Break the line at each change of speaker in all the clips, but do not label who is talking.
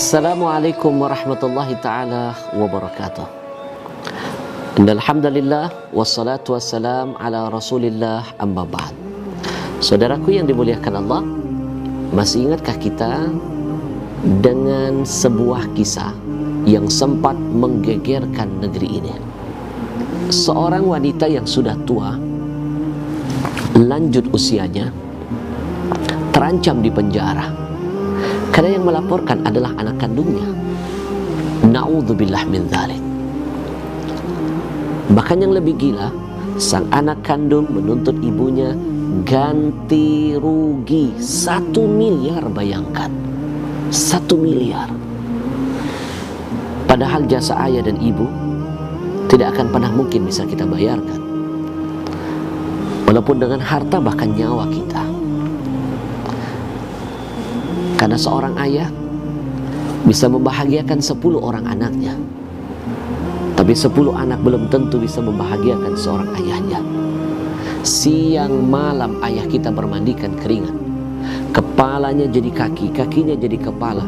Assalamualaikum warahmatullahi ta'ala wabarakatuh. Alhamdulillah wassalatu wassalam ala rasulillah amma ba'd. Saudaraku yang dimuliakan Allah, masih ingatkah kita dengan sebuah kisah yang sempat menggegerkan negeri ini? Seorang wanita yang sudah tua, lanjut usianya, terancam di penjara karena yang melaporkan adalah anak kandungnya. Na'udzubillah min dzalik. Bahkan yang lebih gila, sang anak kandung menuntut ibunya ganti rugi 1 miliar, bayangkan 1 miliar. Padahal jasa ayah dan ibu tidak akan pernah mungkin bisa kita bayarkan, walaupun dengan harta bahkan nyawa kita. Karena seorang ayah bisa membahagiakan 10 orang anaknya, tapi 10 anak belum tentu bisa membahagiakan seorang ayahnya. Siang malam ayah kita bermandikan keringat, kepalanya jadi kaki, kakinya jadi kepala.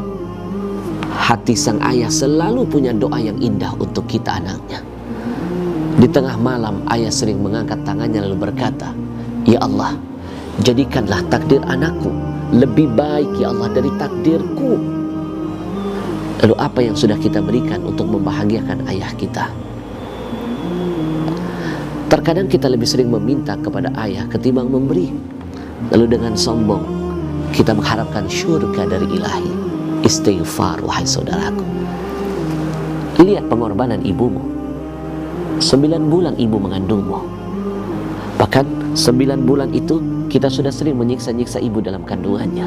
Hati sang ayah selalu punya doa yang indah untuk kita anaknya. Di tengah malam ayah sering mengangkat tangannya lalu berkata, "Ya Allah, jadikanlah takdir anakku lebih baik ya Allah dari takdirku." Lalu apa yang sudah kita berikan untuk membahagiakan ayah kita? Terkadang kita lebih sering meminta kepada ayah ketimbang memberi. Lalu dengan sombong kita mengharapkan syurga dari ilahi. Istighfar, wahai saudaraku. Lihat pengorbanan ibumu. 9 bulan ibu mengandungmu. Bahkan 9 bulan itu kita sudah sering menyiksa-nyiksa ibu dalam kandungannya.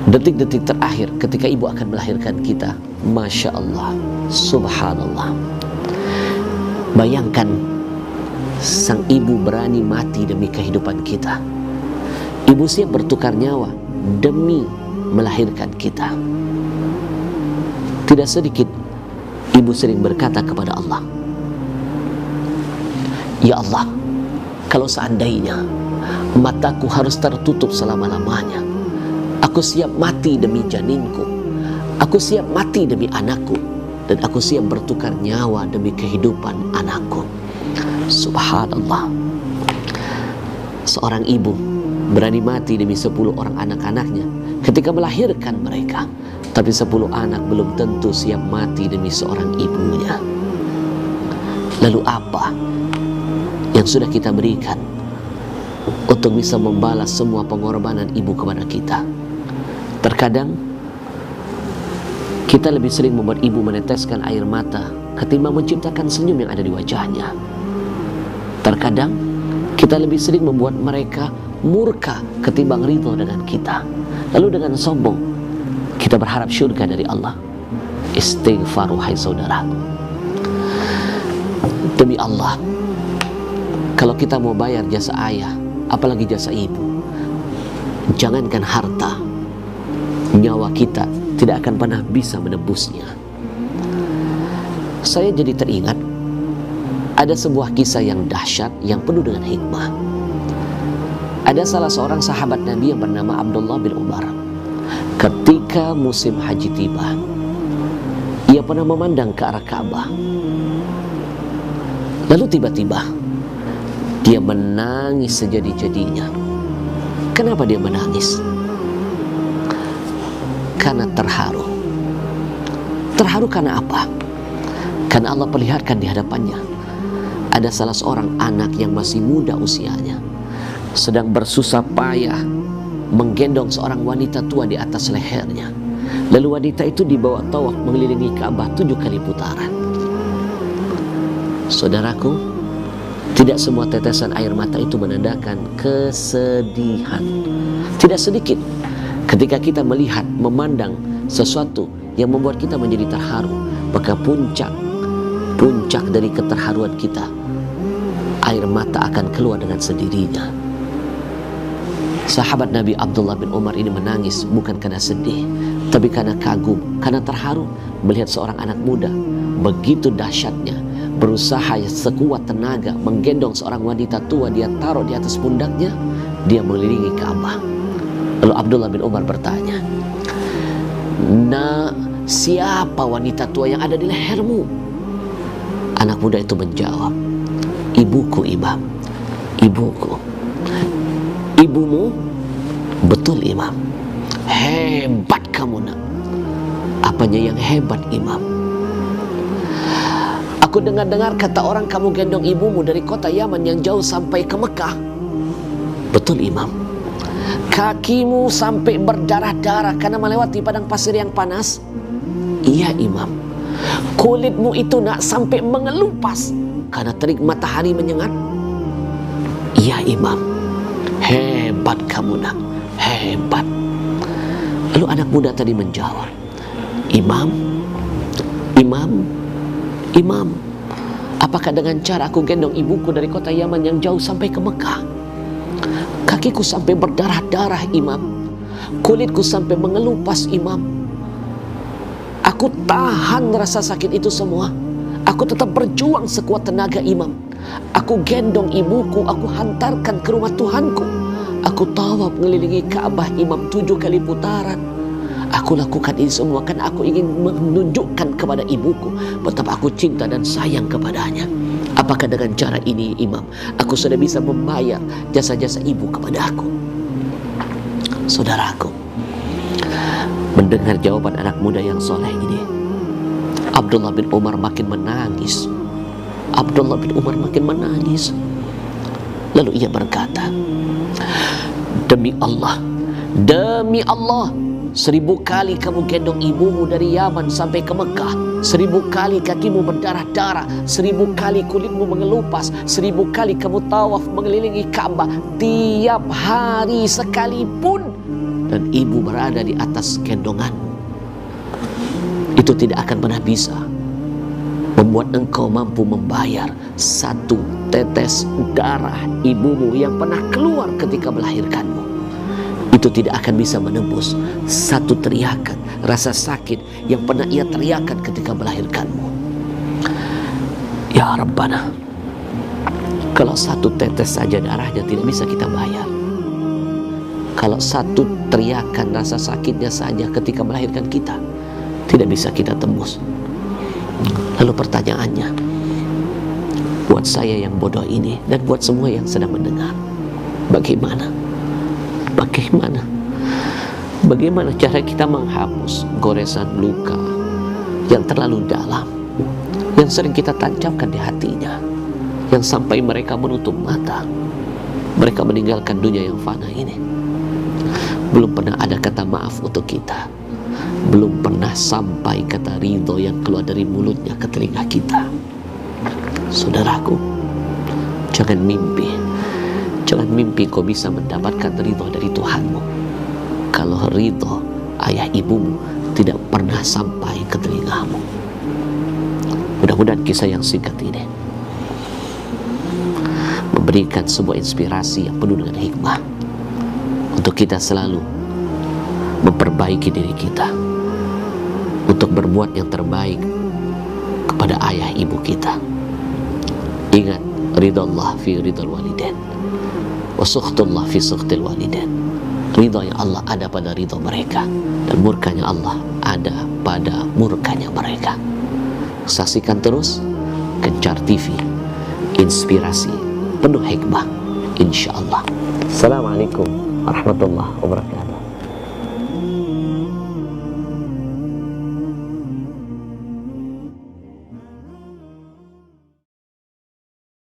Detik-detik terakhir ketika ibu akan melahirkan kita, Masya Allah, Subhanallah. Bayangkan, sang ibu berani mati demi kehidupan kita. Ibu siap bertukar nyawa demi melahirkan kita. Tidak sedikit ibu sering berkata kepada Allah, "Ya Allah, kalau seandainya mataku harus tertutup selama-lamanya, aku siap mati demi janinku, aku siap mati demi anakku, dan aku siap bertukar nyawa demi kehidupan anakku." Subhanallah. Seorang ibu berani mati demi 10 orang anak-anaknya ketika melahirkan mereka, tapi 10 anak belum tentu siap mati demi seorang ibunya. Lalu apa yang sudah kita berikan untuk bisa membalas semua pengorbanan ibu kepada kita? Terkadang kita lebih sering membuat ibu meneteskan air mata ketimbang menciptakan senyum yang ada di wajahnya. Terkadang kita lebih sering membuat mereka murka ketimbang ridho dengan kita. Lalu dengan sombong kita berharap syurga dari Allah. Istighfar, wahai saudara. Demi Allah, kalau kita mau bayar jasa ayah, apalagi jasa ibu, jangankan harta, nyawa kita tidak akan pernah bisa menebusnya. Saya jadi teringat ada sebuah kisah yang dahsyat yang penuh dengan hikmah. Ada salah seorang sahabat Nabi yang bernama Abdullah bin Umar. Ketika musim haji tiba, ia pernah memandang ke arah Ka'bah. Lalu tiba-tiba dia menangis sejadi-jadinya. Kenapa dia menangis? Karena terharu. Terharu karena apa? Karena Allah perlihatkan di hadapannya ada salah seorang anak yang masih muda usianya, sedang bersusah payah menggendong seorang wanita tua di atas lehernya. Lalu wanita itu dibawa tawaf mengelilingi Ka'bah 7 kali putaran. Saudaraku, tidak semua tetesan air mata itu menandakan kesedihan. Tidak sedikit ketika kita melihat, memandang sesuatu yang membuat kita menjadi terharu, maka puncak dari keterharuan kita, air mata akan keluar dengan sendirinya. Sahabat Nabi Abdullah bin Umar ini menangis bukan karena sedih, tapi karena kagum, karena terharu melihat seorang anak muda begitu dahsyatnya berusaha sekuat tenaga menggendong seorang wanita tua. Dia taruh di atas pundaknya, dia mengelilingi Ka'bah. Lalu Abdullah bin Umar bertanya, "Nak, siapa wanita tua yang ada di lehermu?" Anak muda itu menjawab, "Ibuku, Imam. Ibuku." "Ibumu?" "Betul, Imam." "Hebat kamu, Nak." "Apanya yang hebat, Imam?" "Aku dengar-dengar kata orang kamu gendong ibumu dari kota Yaman yang jauh sampai ke Mekah." "Betul, Imam." "Kakimu sampai berdarah-darah karena melewati padang pasir yang panas?" "Iya, Imam." "Kulitmu itu, Nak, sampai mengelupas karena terik matahari menyengat?" "Iya, Imam." "Hebat kamu, Nak, hebat." Lalu anak muda tadi menjawab, "Imam, Imam, Imam, apakah dengan cara aku gendong ibuku dari kota Yaman yang jauh sampai ke Mekah? Kakiku sampai berdarah-darah, Imam. Kulitku sampai mengelupas, Imam. Aku tahan rasa sakit itu semua. Aku tetap berjuang sekuat tenaga, Imam. Aku gendong ibuku, aku hantarkan ke rumah Tuhanku. Aku tawaf mengelilingi Ka'bah, Imam, 7 kali putaran. Aku lakukan ini semua karena aku ingin menunjukkan kepada ibuku betapa aku cinta dan sayang kepadanya. Apakah dengan cara ini, Imam, aku sudah bisa membayar jasa-jasa ibu kepada aku?" Saudaraku, mendengar jawaban anak muda yang soleh ini, Abdullah bin Umar makin menangis. Abdullah bin Umar makin menangis. Lalu ia berkata, "Demi Allah, demi Allah, 1000 kali kamu gendong ibumu dari Yaman sampai ke Mekah, 1000 kali kakimu berdarah-darah, 1000 kali kulitmu mengelupas, 1000 kali kamu tawaf mengelilingi Ka'bah tiap hari sekalipun, dan ibu berada di atas gendonganmu, itu tidak akan pernah bisa membuat engkau mampu membayar 1 tetes darah ibumu yang pernah keluar ketika melahirkanmu. Itu tidak akan bisa menembus 1 teriakan rasa sakit yang pernah ia teriakan ketika melahirkanmu. Ya Rabbana, kalau 1 tetes saja darahnya tidak bisa kita bayar, kalau 1 teriakan rasa sakitnya saja ketika melahirkan kita tidak bisa kita tembus. Lalu pertanyaannya, buat saya yang bodoh ini dan buat semua yang sedang mendengar, bagaimana? Bagaimana cara kita menghapus goresan luka yang terlalu dalam, yang sering kita tancapkan di hatinya, yang sampai mereka menutup mata, mereka meninggalkan dunia yang fana ini. Belum pernah ada kata maaf untuk kita, belum pernah sampai kata ridho yang keluar dari mulutnya ke telinga kita. Saudaraku, jangan mimpi kau bisa mendapatkan ridho dari Tuhanmu kalau ridho ayah ibumu tidak pernah sampai ke telingamu. Mudah-mudahan kisah yang singkat ini memberikan sebuah inspirasi yang penuh dengan hikmah untuk kita selalu memperbaiki diri kita, untuk berbuat yang terbaik kepada ayah ibu kita. Ingat, ridha Allah fi ridhal walidain wa sukhtullah fi sukhtil walidain. Ridha yang Allah ada pada ridha mereka, dan murkanya Allah ada pada murkanya mereka. Saksikan terus Kencar TV, inspirasi penuh hikmah, insyaallah. Assalamualaikum warahmatullahi wabarakatuh.